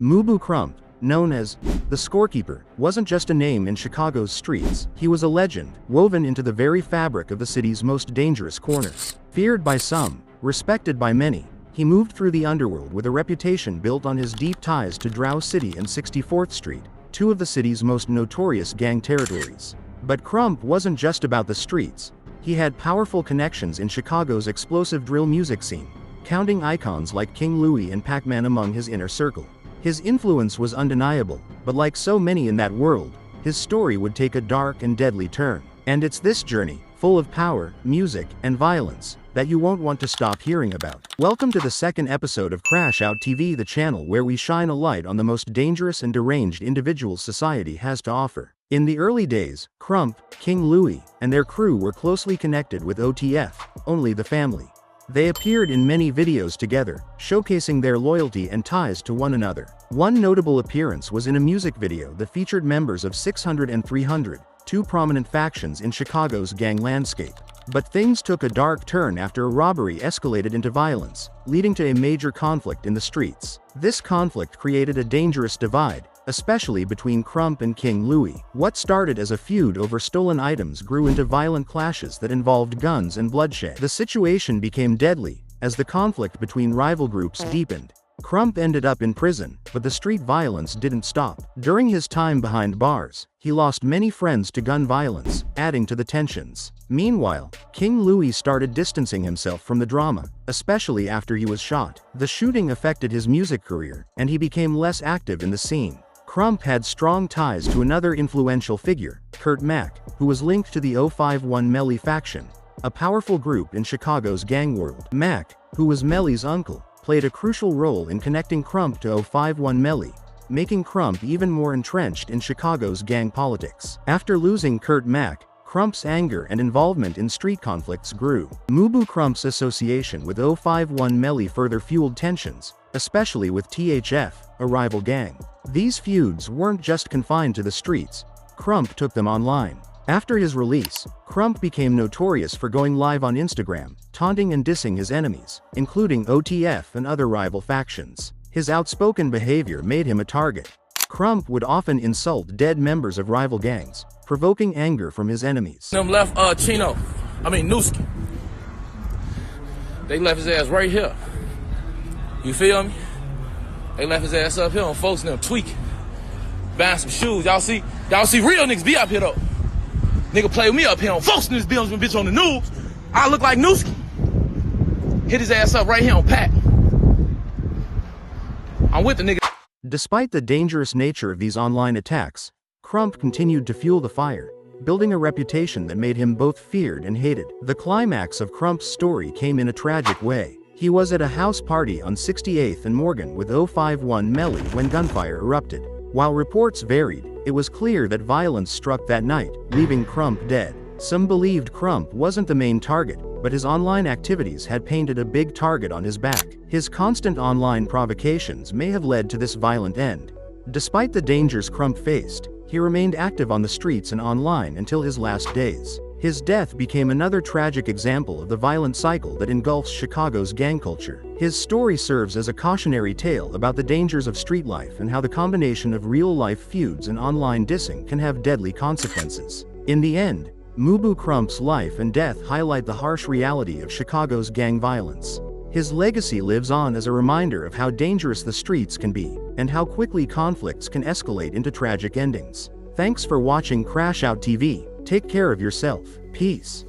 Mubu Crump, known as the scorekeeper, wasn't just a name in Chicago's streets. He was a legend, woven into the very fabric of the city's most dangerous corners. Feared by some, respected by many, he moved through the underworld with a reputation built on his deep ties to Drow City and 64th Street, two of the city's most notorious gang territories. But Crump wasn't just about the streets. He had powerful connections in Chicago's explosive drill music scene, counting icons like King Louie and Pac-Man among his inner circle. His influence was undeniable, but like so many in that world, his story would take a dark and deadly turn. And it's this journey, full of power, music, and violence, that you won't want to stop hearing about. Welcome to the second episode of Crash Out TV, the channel where we shine a light on the most dangerous and deranged individuals society has to offer. In the early days, Crump, King Louie, and their crew were closely connected with OTF, only the family. They appeared in many videos together, showcasing their loyalty and ties to one another. One notable appearance was in a music video that featured members of 600 and 300, two prominent factions in Chicago's gang landscape. But things took a dark turn after a robbery escalated into violence, leading to a major conflict in the streets. This conflict created a dangerous divide, especially between Crump and King Louie. What started as a feud over stolen items grew into violent clashes that involved guns and bloodshed. The situation became deadly as the conflict between rival groups deepened. Crump ended up in prison, but the street violence didn't stop. During his time behind bars, he lost many friends to gun violence, adding to the tensions. Meanwhile, King Louie started distancing himself from the drama, especially after he was shot. The shooting affected his music career, and he became less active in the scene. Crump had strong ties to another influential figure, Kurt Mack, who was linked to the 051 Melly faction, a powerful group in Chicago's gang world. Mack, who was Melly's uncle, played a crucial role in connecting Crump to 051 Melly, making Crump even more entrenched in Chicago's gang politics. After losing Kurt Mack, Crump's anger and involvement in street conflicts grew. Mubu Crump's association with 051 Melly further fueled tensions, especially with THF, a rival gang. These feuds weren't just confined to the streets. Crump took them online. After his release, Crump became notorious for going live on Instagram, taunting and dissing his enemies, including OTF and other rival factions. His outspoken behavior made him a target. Crump would often insult dead members of rival gangs, provoking anger from his enemies. Them left Newski. They left his ass right here. You feel me? They left his ass up here on folks and them tweaking. Buying some shoes. Y'all see real niggas be up here though. Nigga play with me up here on folks in this building when bitch on the news. I look like Newski. Hit his ass up right here on Pat. I'm with the nigga. Despite the dangerous nature of these online attacks, Crump continued to fuel the fire, building a reputation that made him both feared and hated. The climax of Crump's story came in a tragic way. He was at a house party on 68th and Morgan with 051 Melly when gunfire erupted. While reports varied, it was clear that violence struck that night, leaving Crump dead. Some believed Crump wasn't the main target, but his online activities had painted a big target on his back. His constant online provocations may have led to this violent end. Despite the dangers Crump faced, he remained active on the streets and online until his last days. His death became another tragic example of the violent cycle that engulfs Chicago's gang culture. His story serves as a cautionary tale about the dangers of street life and how the combination of real-life feuds and online dissing can have deadly consequences. In the end, Mubu Crump's life and death highlight the harsh reality of Chicago's gang violence. His legacy lives on as a reminder of how dangerous the streets can be, and how quickly conflicts can escalate into tragic endings. Thanks for watching Crash Out TV. Take care of yourself. Peace.